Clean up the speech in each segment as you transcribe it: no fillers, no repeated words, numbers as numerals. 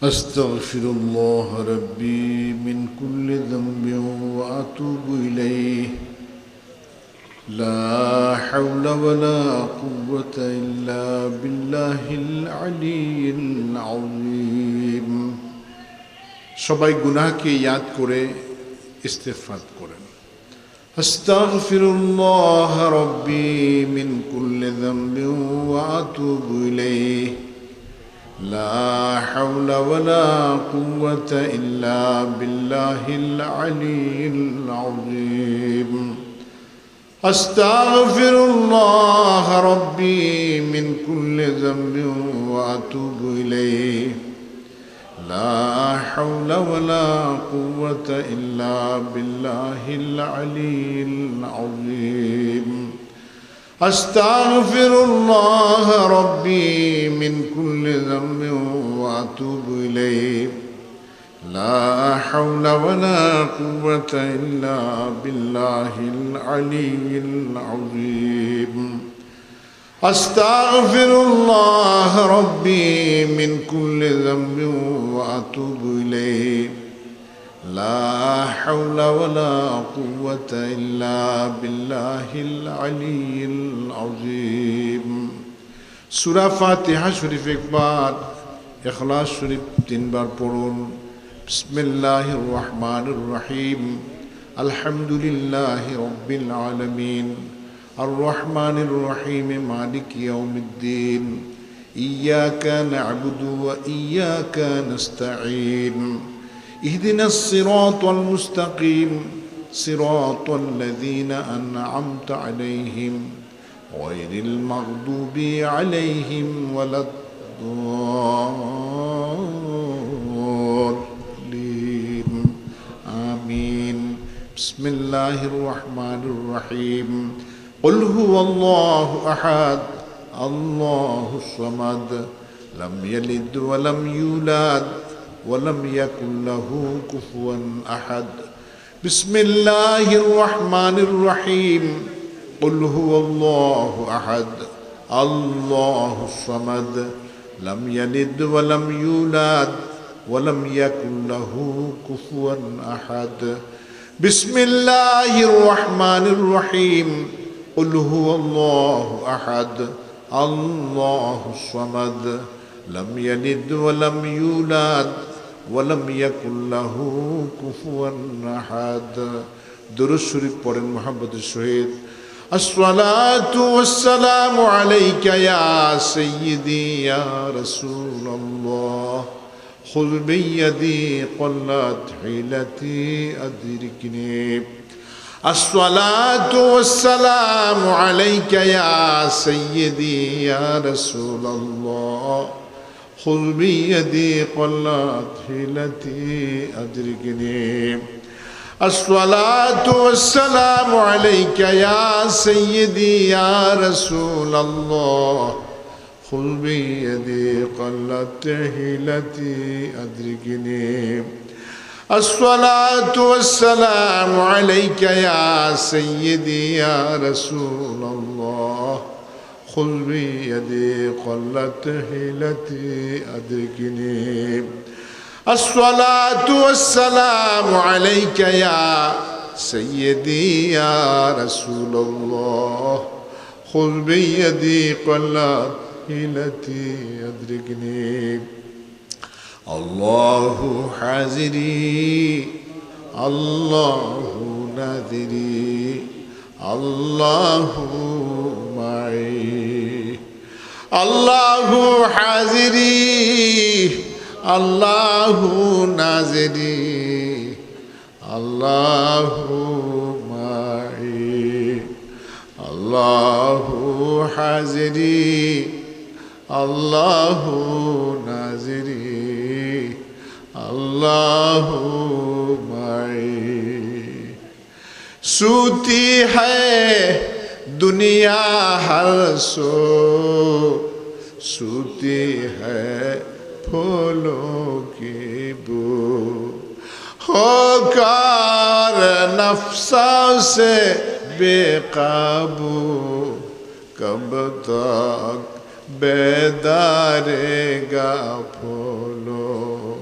أستغفر الله ربي من كل ذنب وأتوب إليه لا حول ولا قوة إلا بالله العلي العظيم সবাই গুনাহকে ইয়াদ করে ইস্তিগফার করেন আস্তাগফিরুল্লাহ রাব্বি মিন কুল্লি যামবিন ওয়া আতুবু ইলাইহি لا حول ولا قوة إلا بالله العلي العظيم أستغفر الله ربي من كل ذنب وأتوب إليه لا حول ولا قوة إلا بالله العلي العظيم أستغفر الله ربي من كل ذنب وأتوب إليه لا حول ولا قوة إلا بالله العلي العظيم أستغفر الله ربي من كل ذنب وأتوب إليه لا حول ولا قوة إلا بالله العلي العظيم سورة فاتحة شريف একবার ইখলাস শরীফ তিনবার পড়ুন بسم الله الرحمن الرحيم الحمد لله رب العالمين الرحمن الرحيم مالك يوم الدين إياك نعبد وإياك نستعين اهدنا الصراط المستقيم صراط الذين أنعمت عليهم غير المغضوب عليهم ولا الضالين آمين بسم الله الرحمن الرحيم قل هو الله أحد الله الصمد لم يلد ولم يولد ولم يكن له كفوا أحد بسم الله الرحمن الرحيم قل هو الله أحد الله الصمد لم يلد ولم يولد ولم يكن له كفوا أحد بسم الله الرحمن الرحيم قل هو الله أحد الله الصمد لم يلد ولم يولد ولم يكن له كفوا أحد درود شريف পড়েন মুহাম্মদের সহিত الصلاة والسلام عليك يا سيدي يا رسول الله خذ بيدي قلت حيلتي أدركني الصلاة والسلام عليك يا سيدي يا رسول الله خذ بيدي قلت حيلتي أدركني الصلاة والسلام عليك يا سيدي يا رسول الله خذ بيدي قلت حيلتي أدركني الصلاة والسلام عليك يا سيدي يا رسول الله خذ بيدي قلت حيلتي أدركني الصلاة والسلام عليك يا سيدي يا رسول الله خذ بيدي قلت حيلتي أدركني الله حاضري الله ناظري الله معي الله حاضري الله ناظري الله معي الله حاضري الله ناظري الله معي सूती है दुनिया हर सो सूती है फूलों की बू होकर नफ्सा से बेकाबू कब तक बेदारेगा फूलों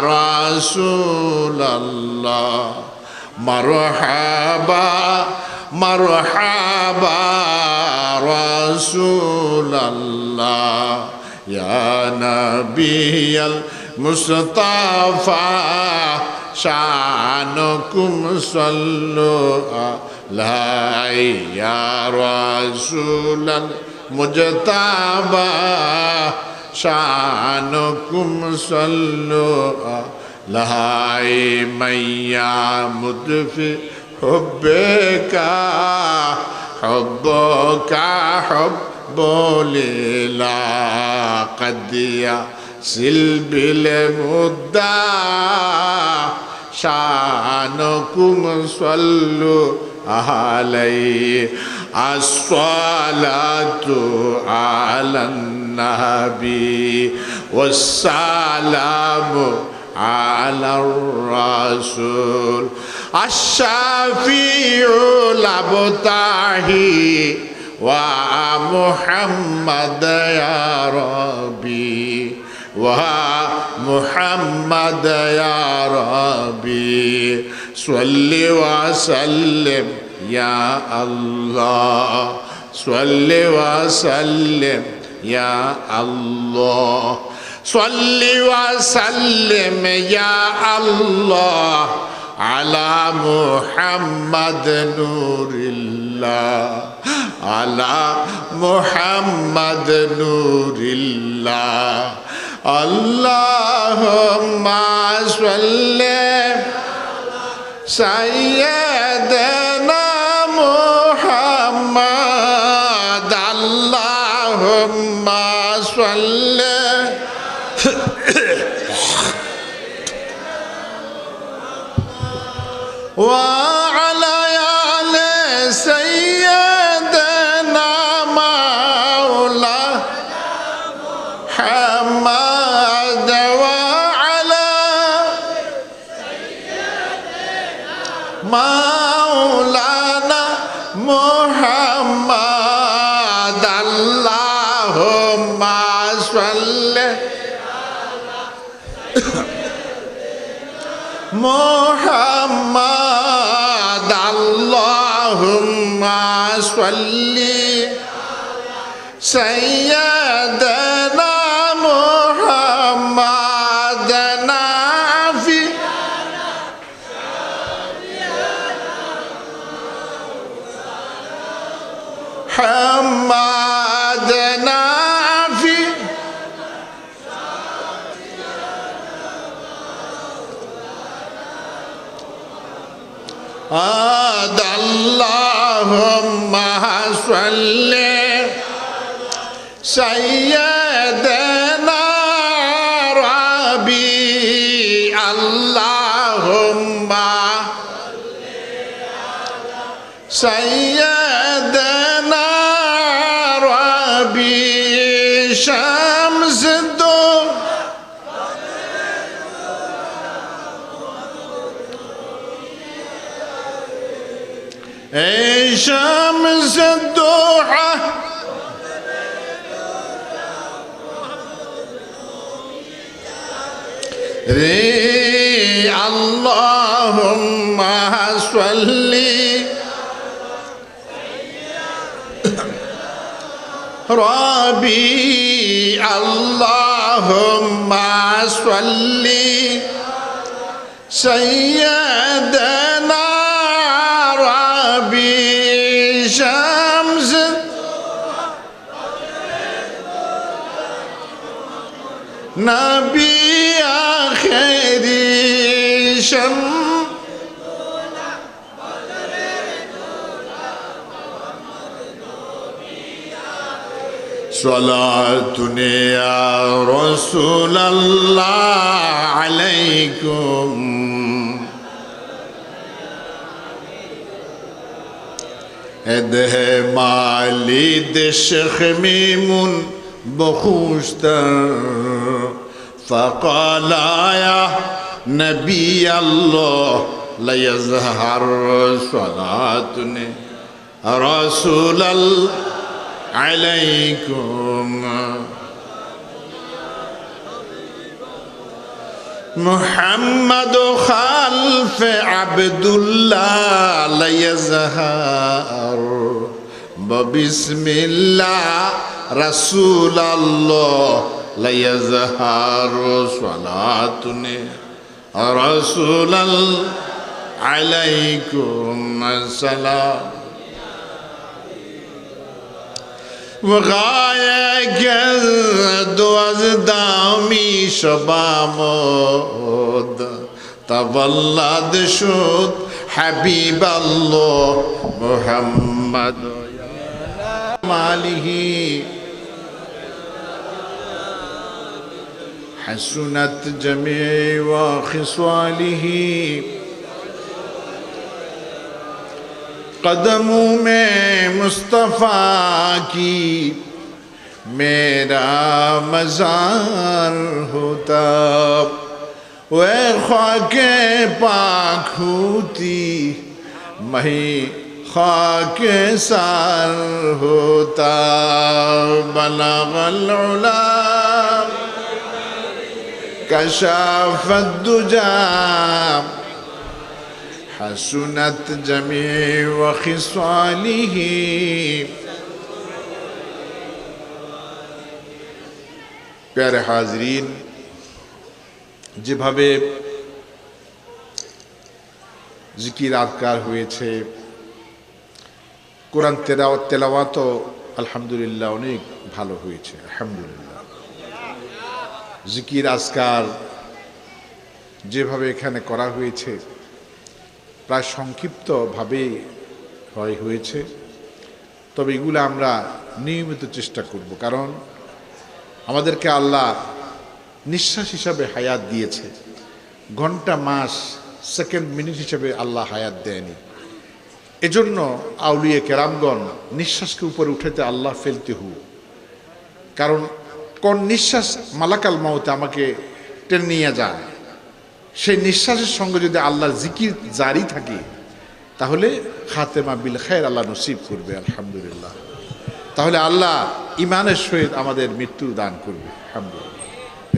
رسول الله مرحبا مرحبا رسول الله يا نبي المصطفى شانكم صلوا عليه يا رسول المجتبى شانكم صلوا عليه من يعمد في حبك حبك حب لله قد يصل بالمدى شانكم صلوا عليه الصلاة على النبي والسلام على الرسول الشفيع الأبتاهي ومحمد يا ربي ومحمد يا ربي صل وسلم يا الله صل وسلم يا الله صل وسلم يا الله على محمد نور الله على محمد نور الله اللهم صل سيدنا محمد اللهم صل وعلى آل سيدنا مولا محمد وعلى مولانا محمد اللهم صل محمد اللهم صل سيدنا محمد نافي محمد نافي هذا اللهم صل سيدنا ربي اللهم سيدنا ربي شمس الدين شمس الضحى اللهم صل ربي اللهم صل سيدنا ربي شمس نبي آخر شمس صلاة يا رسول الله عليكم اده مالی دشخ میمون بخوشتر فقال يا نبي الله ليظهر صلاتني رسول الله عليكم محمد خلف عبد الله ليزهر بسم الله رسول الله ليزهر صلاة رسول الله عليكم السلام وغاية جد وزدامي شبامود تولد شد حبيب الله محمد ماله حسنت جميع وخصاله قدموں میں مصطفیٰ کی میرا مزار ہوتا وہ خاک پاک ہوتی میں خاک سار ہوتا بلغ العلا کشف الدجا حسنت جميع وخصاله প্যারে হাজরিন, যেভাবে জিকির আজকার হয়েছে, কোরআন তেলাওয়াত আলহামদুলিল্লাহ অনেক ভালো হয়েছে। আলহামদুলিল্লাহ জিকির আজকার যেভাবে এখানে করা হয়েছে প্রায় সংক্ষিপ্তভাবে হয়েছে, তবে এগুলো আমরা নিয়মিত চেষ্টা করব, কারণ আমাদেরকে আল্লাহ নিঃশ্বাস হিসাবে হায়াত দিয়েছে, ঘন্টা মাস সেকেন্ড মিনিট হিসাবে আল্লাহ হায়াত দেয়নি। এজন্য আউলিয়া কেরামগণ নিঃশ্বাসকে উপরে উঠাতে আল্লাহ ফেলতে হু, কারণ কোন নিঃশ্বাস মালাকাল মাউতে আমাকে টেনে নিয়ে যায়, সেই নিঃশ্বাসের সঙ্গে যদি আল্লাহর জিকির জারি থাকে তাহলে খাতেমা বিল খায়ের আল্লাহ নসিব করবে। আলহামদুলিল্লাহ, তাহলে আল্লাহ ইমানের সহিত আমাদের মৃত্যু দান করবে। আলহামদুলিল্লাহ,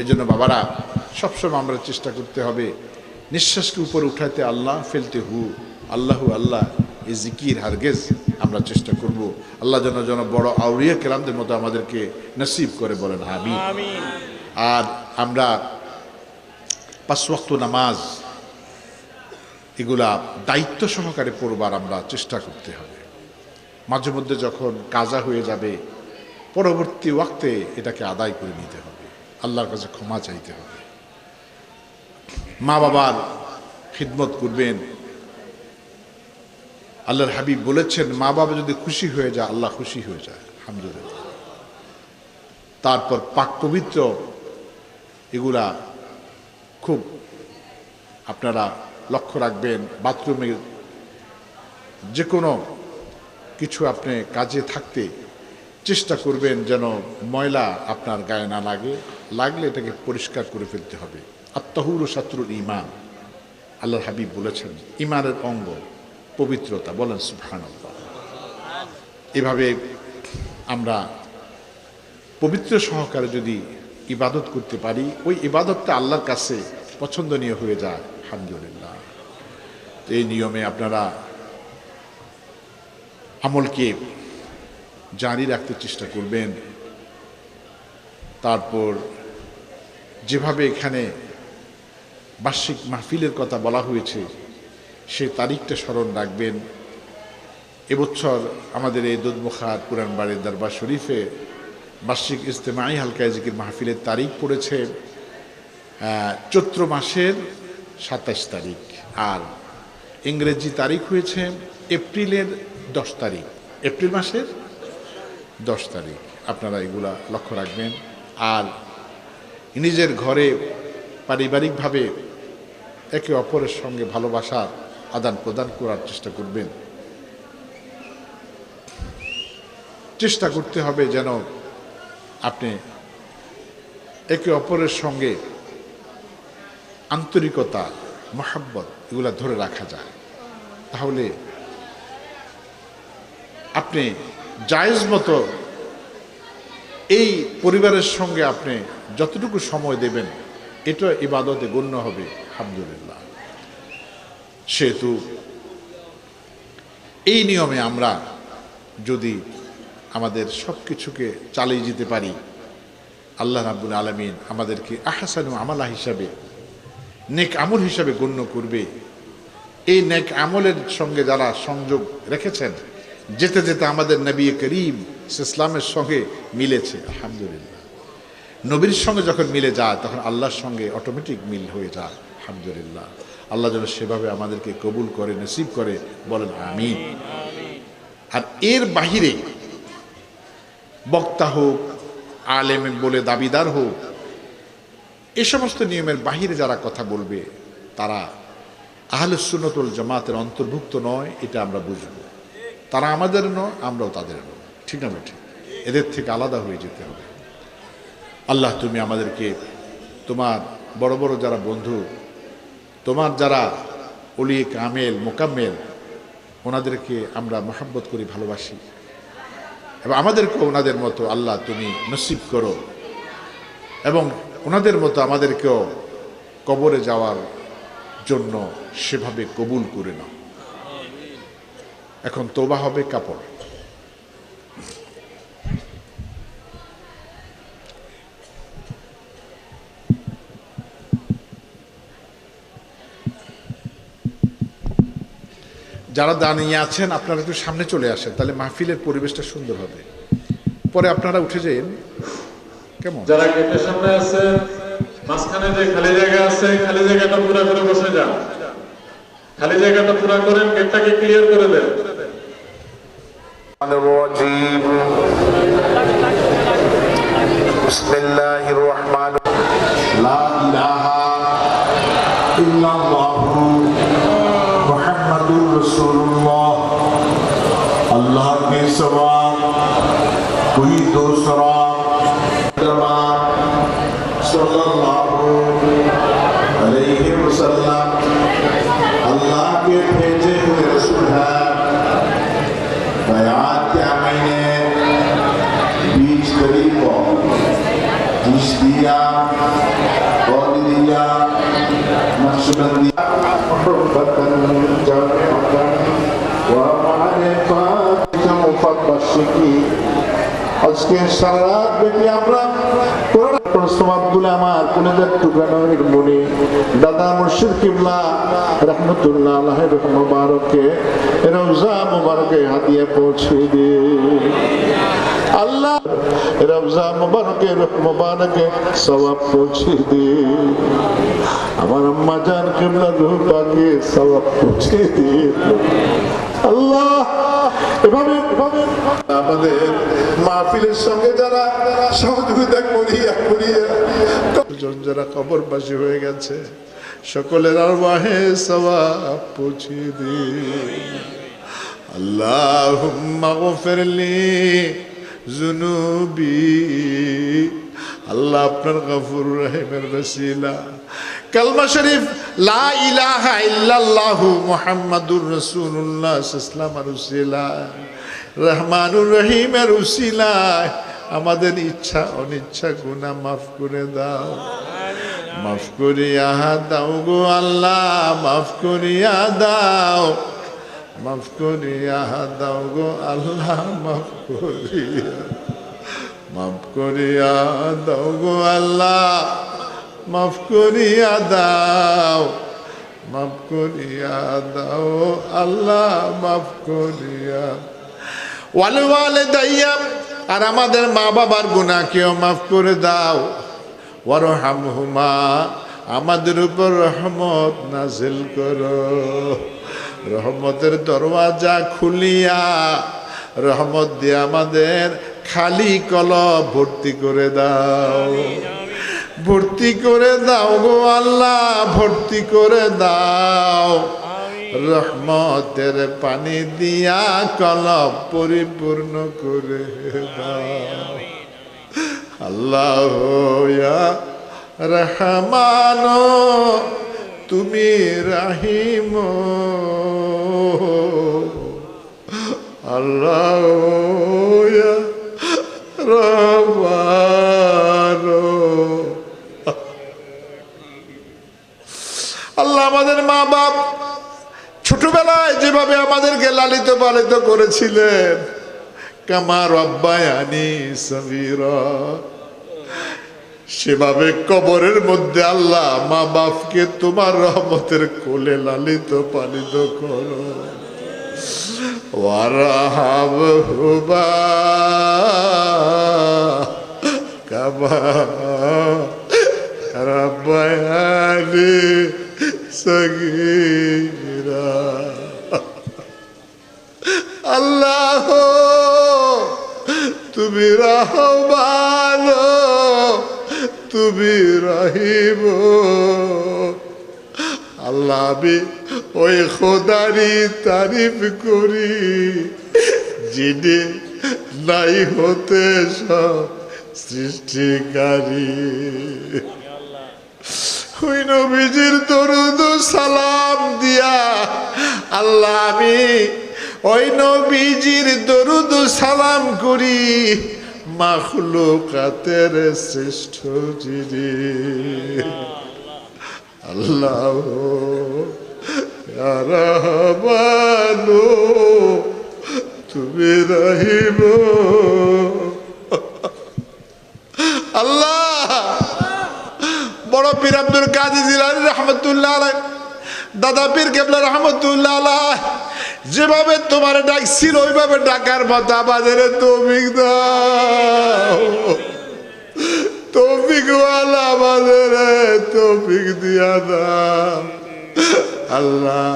এই জন্য বাবারা সবসময় আমরা চেষ্টা করতে হবে নিঃশ্বাসকে উপরে উঠাতে আল্লাহ ফেলতে হু। আল্লাহু আল্লাহ এই জিকির হারগেজ আমরা চেষ্টা করব। আল্লাহ যেন বড় আউলিয়া কেরামদের মতো আমাদেরকে নসিব করে, বলেন আমিন। আর আমরা 5 ওয়াক্ত নামাজ এগুলা দায়িত্ব সহকারে পড়বার আমরা চেষ্টা করতে হবে। মাঝে মধ্যে যখন কাজা হয়ে যাবে পরবর্তী ওয়াক্তে এটাকে আদায় করে নিতে হবে, আল্লাহর কাছে ক্ষমা চাইতে হবে। মা বাবার খিদমত করবেন। আল্লাহর হাবিব বলেছেন, মা বাবা যদি খুশি হয়ে যায় আল্লাহ খুশি হয়ে যায়। আলহামদুলিল্লাহ। তারপর পাক পবিত্র এগুলা খুব আপনারা লক্ষ্য রাখবেন। বাথরুমে যে কোনো কিছু আপনি কাজে থাকতে চেষ্টা করবেন যেন ময়লা আপনার গায়ে না লাগে, লাগলে এটাকে পরিষ্কার করে ফেলতে হবে। আত্তাহুরু শাত্রুল ঈমান, আল্লাহর হাবিব বলেছেন ঈমানের অঙ্গ পবিত্রতা, বলেন সুবহানাল্লাহ। এভাবে আমরা পবিত্র সহকারে যদি ইবাদত করতে পারি, ওই ইবাদতটা আল্লাহর কাছে পছন্দনীয় হয়ে যায়। আলহামদুলিল্লাহ, এই নিয়মে আপনারা আমলকে জারি রাখতে চেষ্টা করবেন। তারপর যেভাবে এখানে বার্ষিক মাহফিলের কথা বলা হয়েছে সেই তারিখটা স্মরণ রাখবেন। এবছর আমাদের এই দুধমুখার পুরানবাড়ির দরবার শরীফে বার্ষিক ইজতেমাই হালকায়ে জিকির মাহফিলের তারিখ পড়েছে চৈত্র মাসের 27 তারিখ, আর ইংরেজি তারিখ হয়েছে এপ্রিলের 10 তারিখ, এপ্রিল মাসের 10 তারিখ। আপনারা এগুলা লক্ষ্য রাখবেন। আর নিজের ঘরে পারিবারিকভাবে একে অপরের সঙ্গে ভালোবাসার আদান প্রদান করার চেষ্টা করবেন। চেষ্টা করতে হবে যেন আপনি একে অপরের সঙ্গে আন্তরিকতা, মহব্বত এগুলা ধরে রাখা যায়। তাহলে আপনি জায়েজ মতো এই পরিবারের সঙ্গে আপনি যতটুকু সময় দেবেন এটা ইবাদতে গণ্য হবে। আলহামদুলিল্লাহ। সেহেতু এই নিয়মে আমরা যদি আমাদের সব কিছুকে চালিয়ে যেতে পারি, আল্লাহ রাব্বুল আলামিন আমাদেরকে আহসানু আমালা হিসাবে, নেক আমল হিসাবে গণ্য করবে। এই নেক আমলের সঙ্গে যারা সংযোগ রেখেছেন, যেতে যেতে আমাদের নবী করিম ইসলামের সঙ্গে মিলেছে। আলহামদুলিল্লাহ। নবীর সঙ্গে যখন মিলে যায় তখন আল্লাহর সঙ্গে অটোমেটিক মিল হয়ে যায়। আলহামদুলিল্লাহ। আল্লাহ যেন সেভাবে আমাদেরকে কবুল করে, নসিব করে, বলেন আমিন। আর এর বাহিরে বক্তা হোক, আলেম বলে দাবিদার হোক, এ সমস্ত নিয়মের বাহিরে যারা কথা বলবে তারা আহলুস সুন্নাত ওয়াল জামাতের অন্তর্ভুক্ত নয়, এটা আমরা বুঝব। তারা আমাদের নয়, আমরাও তাদের নয়। ঠিক না বেঠিক? এদের থেকে আলাদা হয়ে যেতে হবে। আল্লাহ তুমি আমাদেরকে তোমার বড় বড় যারা বন্ধু, তোমার যারা ওলিয়ে কামেল মোকাম্মেল, ওনাদেরকে আমরা মহব্বত করি, ভালোবাসি, এবং আমাদেরকেও ওনাদের মতো আল্লাহ তুমি নসিব করো, এবং ওনাদের মতো আমাদেরকেও কবরে যাওয়ার জন্য সেভাবে কবুল করে নাও। এখন তওবা হবে কাপড়। যারা দাঁড়িয়ে আছেন আপনারা একটু সামনে চলে আসেন, তাহলে মাহফিলের পরিবেশটা সুন্দর হবে। পরে আপনারা উঠে যান। কেমন? যারা গেটের সামনে আছে, মাঝখানে যে খালি জায়গা আছে, খালি জায়গাটা পুরো করে বসে যান। খালি জায়গাটা পুরো করেন, গেটটাকে ক্লিয়ার করে দেন। বিসমিল্লাহির রহমানির রহিম। লা ইলাহা ইল্লাল্লাহু মুহাম্মাদুর রাসূলুল্লাহ। अल्लाह के सिवा कोई दूसरा सल्लल्लाहु अलैहि वसल्लम अल्लाह के भेजे हुए रसूल है। बयात के महीने बीच करीब दिया और दिया नक्शबंदिया আজকে সারা রাত ব্যাপী আমরা আমার কলেজের টুকরানোর মনি দাদা মুর্শিদ কিবলা রহমতুল্লাহ আলাইহির মুবারকে রওজা মুবারকে হাদিয়া পৌঁছে দে আল্লাহ। রওজা মুবারকে মুবারকে সওয়াব পৌঁছে দে। আমার আম্মা জান কিবলা রূহ পাকে সওয়াব পৌঁছে দে আল্লাহ। এভাবে আমাদের মাহফিলের সঙ্গে যারা সহযোগিতা করিয়া যারা কবরবাসী হয়ে গেছে সকলের আরওয়াহে সওয়াব পৌঁছে দে। আল্লাহুম্মা গফিরলি যুনুবি। আল্লাহ আপনার গফুর রহিমের ওসিলা কালমা শরীফ লা ইলাহা ইল্লাল্লাহু মুহাম্মাদুর রাসূলুল্লাহ সাল্লাল্লাহু আলাইহি ওয়াসাল্লাম রহমানুর রহিমের উসিলায় আমাদের ইচ্ছা অনিচ্ছা গুনাহ মাফ করে দাও, মাফ করিয়া দাও গো আল্লাহ, মাফ করিয়া দাও, মাফ করিয়া দাও গো আল্লাহ, মাফ করিয়া দাও গো আল্লাহ, মাফ করিয়া দাও, মাফ করিয়া দাও আল্লাহ, মাফ করিয়া ওয়ালিদাইয়া। আর আমাদের মা বাবার গুনাহকেও মাফ করে দাও। ওয়ারহামহুমা, আমাদের উপর রহমত নাজিল করো। রহমতের দরওয়াজা খুলিয়া রহমত দিয়ে আমাদের খালি কলব ভর্তি করে দাও, ভর্তি করে দাও গো আল্লাহ, ভর্তি করে দাও। রহমতের পানি দিয়া কলব পরিপূর্ণ করে দাও। আল্লাহ ইয়া রহমান, তুমি রাহিম। আল্লাহ ইয়া রহমান, আমাদের মা বাপ ছোটবেলায় যেভাবে আমাদেরকে লালিত পালিত করেছিলেন, কামা রব্বায়ানি সগীরা, সেভাবে কবরের মধ্যে আল্লাহ মা বাপকে তোমার রহমতের কোলে লালিত পালিত করো। ওয়ারহামহুমা কামা রব্বায়ানি সগীরা। আল্লাহ তুমি রহমান, তুমি রহিম। আল্লাহ আমি ওই খোদারি তারিফ করি যিনি নাই হতে সব সৃষ্টিকারী। ওই নবীজির দরুদ সালাম দিয়া আল্লাহ আমি ওই নবীজির দরুদ সালাম করি মাখলুকাতের শ্রেষ্ঠ যিনি। আল্লাহ ইয়া রহমান তুমি রহিম। আল্লাহ বড় পীর আব্দুল কাদের জিলানী রহমতুল্লাহ আলাইহ, দাদা পীর কেবলা রহমতুল্লাহ আলাইহ যেভাবে তোমার ডাকছিল ওইভাবে ডাকার মতো আমাদের তৌফিক দাও। তৌফিক ওয়ালা আমাদের তৌফিক দিয়া দাও আল্লাহ,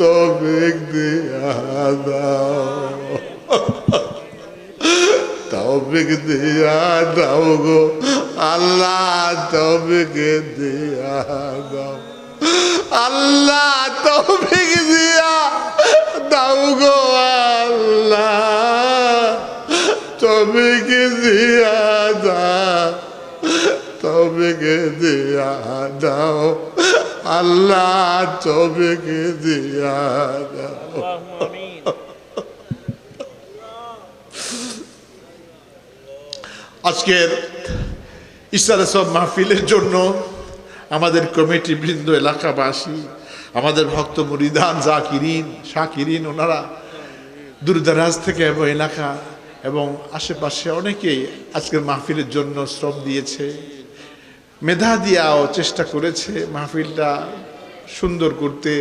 তৌফিক দিয়া দাও, তৌফিক দিয়া দাও গো আল্লাহ, তৌফিক দিয়া দাও আল্লাহ, তৌফিক দিয়া দাও গো আল্লাহ, তৌফিক দিয়া দাও, তৌফিক দিয়া দাও আল্লাহ, তৌফিক দিয়া দাও। আজকের ইশারা সব মাহফিলের জন্য আমাদের কমিটি বৃন্দ, এলাকাবাসী, আমাদের ভক্ত মুরিদান, জাকিরিন, শাকিরিন, ওনারা দূরদরাজ থেকে এবং এলাকা এবং আশেপাশে অনেকেই আজকের মাহফিলের জন্য শ্রম দিয়েছে, মেধা দিয়াও চেষ্টা করেছে মাহফিলটা সুন্দর করতে,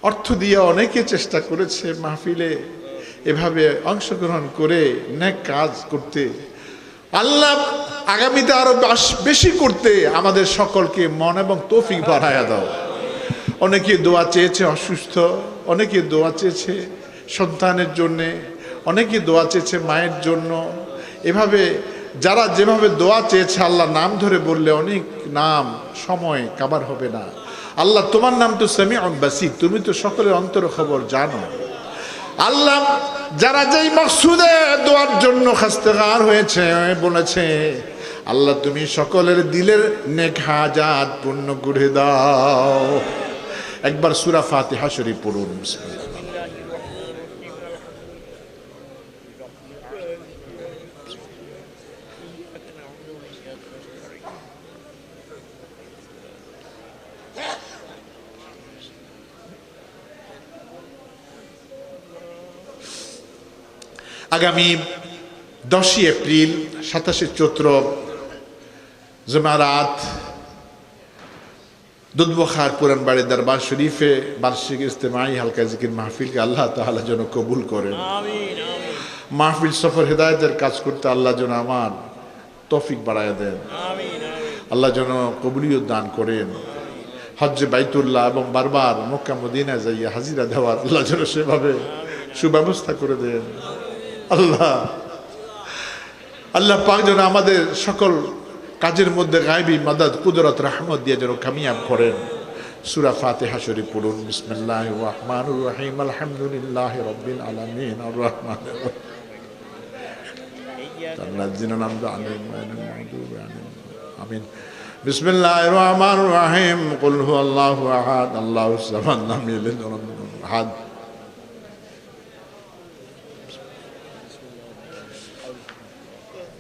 অর্থ দিয়ে অনেকে চেষ্টা করেছে মাহফিলে এভাবে অংশগ্রহণ করে নেক কাজ করতে। আল্লাহ আগামীতে আরো বেশি করতে আমাদের সকলকে মন এবং তৌফিক বাড়ায়া দাও। অনেকে দোয়া চেয়েছে অসুস্থ, অনেকে দোয়া চেয়েছে সন্তানের জন্যে, অনেকে দোয়া চেয়েছে মায়ের জন্য। এভাবে যারা যেভাবে দোয়া চেয়েছে আল্লাহ নাম ধরে বললে অনেক নাম সময় কাবার হবে না। আল্লাহ তোমার নাম তো সামিউন বাসীর, তুমি তো সকলের অন্তর খবর জানো। আল্লাহ যারা যেই মকসুদে দোয়ার জন্য খাস্তেগার হয়েছে বলেছে আল্লাহ তুমি সকলের দিলের নেক হাজাত পূর্ণ করে দাও। একবার সূরা ফাতিহা শরীফ পড়ুন। আগামী 10ই এপ্রিল 27শে চৈত্র জুমারাত দুধবখার পুরান বাড়ি দরবার শরীফে বার্ষিক ইজতেমাই হালকা জিকির মাহফিলকে আল্লাহ তাআলা যেন কবুল করেন। আমিন। মাহফিল সফর হেদায়েতের কাজ করতে আল্লাহ যেন আমার তৌফিক বাড়ায় দেন। আমিন। আল্লাহ যেন কবুলিয়ত দান করেন। হজ্জে বাইতুল্লাহ এবং বারবার মক্কা মদিনা যাইয়া হাজিরা দেওয়ার আল্লাহ যেন সেভাবে সুব্যবস্থা করে দেন। আল্লাহ পাক যেন আমাদের সকল কাজের মধ্যে গায়বী মাদাদ কুদরত রহমত দিয়ে যেন কামিয়াব করেন। সূরা ফাতিহা শরীফ পড়ুন। বিসমিল্লাহির রহমানির রহিম, আলহামদুলিল্লাহি রাব্বিল আলামিন, আর রহমানির রহিম, তাল্লাযিনা নামদা আলাইহিম ওয়াল মাগদুবি আলাইহিম, আমিন। বিসমিল্লাহির রহমানির রহিম, কুল হুয়াল্লাহু আহাদ, আল্লাহুস সামাদ, লাম ইয়ালিদ ওয়া লাম ইউলাদ আহাদ।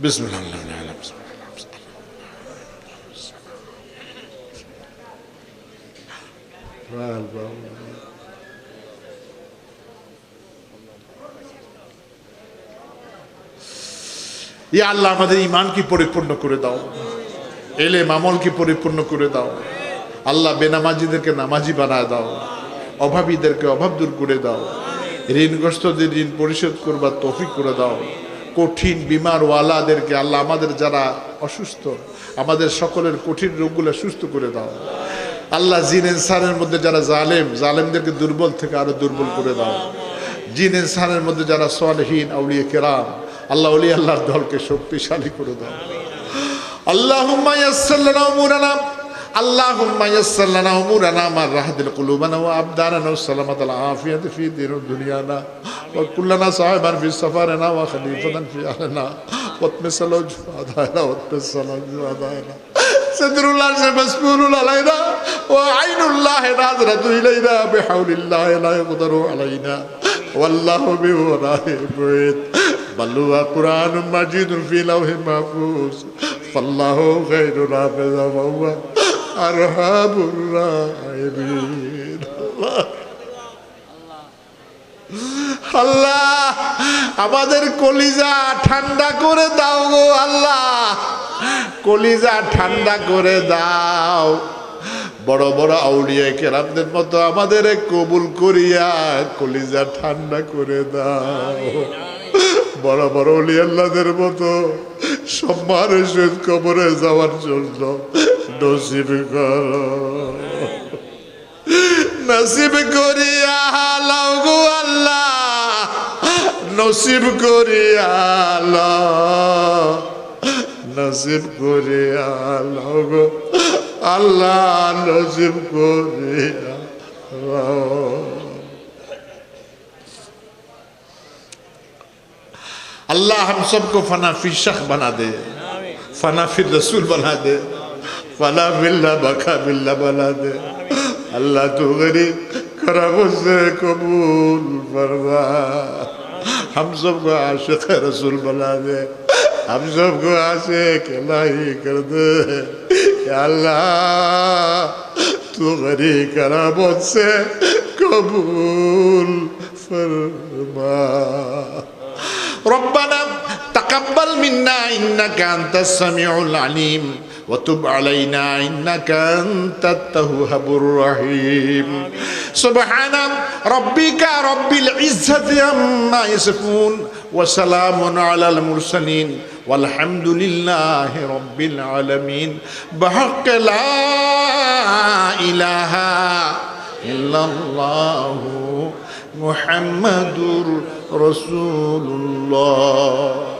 বিসমিল্লাহ। ইয়া আল্লাহ আমাদের ঈমানকে পরিপূর্ণ করে দাও, ইলম আমলকে পরিপূর্ণ করে দাও। আল্লাহ বেনামাজিদেরকে নামাজি বানায় দাও, অভাবীদেরকে অভাব দূর করে দাও, ঋণগ্রস্তদের ঋণ পরিশোধ করবার তৌফিক করে দাও। কঠিন বিমার ওয়ালাদেরকে আল্লাহ আমাদের যারা অসুস্থ আমাদের সকলের কঠিন রোগগুলো সুস্থ করে দাও। আল্লাহ জিন ইনসানের মধ্যে যারা জালেমদেরকে দুর্বল থেকে আরো দুর্বল করে দাও। জিন ইনসানের মধ্যে যারা সালেহীন আউলিয়া কেরাম আল্লাহ ওলি আল্লাহর দলকে শক্তিশালী করে দাও। আল্লাহুম্মা ইয়াসসির লানা উমুরানা আল্লাহুম্মা ইয়াসসির লানা উমুরানা মা রাহাদিল কুলুবানা ওয়া আবদানানা ওয়া সালামাতাল আফিয়াতি ফি দীনি দুনিয়ানা ওয়া কুল্লানা সাহিবান ফি সাফারিনা ওয়া খলিফাতান ফি আহলিনা ওয়া তমিসালু জুহাদানা ওয়া তমিসালু জুহাদানা সাদরুল্লাহ মাসবুলুল আলাইনা ওয়া আইনুল্লাহ নাযরাতু ইলাইনা বিহাউলিল্লাহ লা ইয়াকদিরু আলাইনা ওয়াল্লাহু বিওয়ারাহিবিত বাল্লুয়া কুরআনুম মাজিদুন ফি লাওহিল মাহফুজ ফাল্লাহু খায়রুল হাফিযা ওয়া হুয়া আরহামুর রাহিমিন। আল্লাহ আমাদের কলিজা ঠান্ডা করে দাও গো আল্লাহ, কলিজা ঠান্ডা করে দাও। বড় বড় আউলিয়া কেরামদের মতো আমাদের কবুল করিয়া কলিজা ঠান্ডা করে দাও। বড় বড় ওলি আল্লাহদের মতো সম্মানের সহিত কবরে যাওয়ার জন্য নসিব করো, নসিব করিয়া লাও গো আল্লাহ, নসিব করিয়া লাও, নসিব করিয়া লাও গো আল্লাহ, নসিব করিয়া লাও। अल्लाह हम सबको फना फी शख बना दे, फना फिर रसूल बना दे, फना बिल्ला बका बिल्ला बना दे। अल्लाह तू गरीब करम से कबूल फरमा, हम सबको आशिक रसूल बना दे, हम सबको आशिक इलाही कर दे। या अल्लाह तू गरीब करम से कबूल फरमा। ربنا تقبل منا إنك أنت السميع العليم وتب علينا إنك أنت التواب الرحيم. سبحان ربك رب العزة عما يصفون وسلام على المرسلين والحمد لله رب العالمين. بحق لا إله إلا الله محمد رسول الله.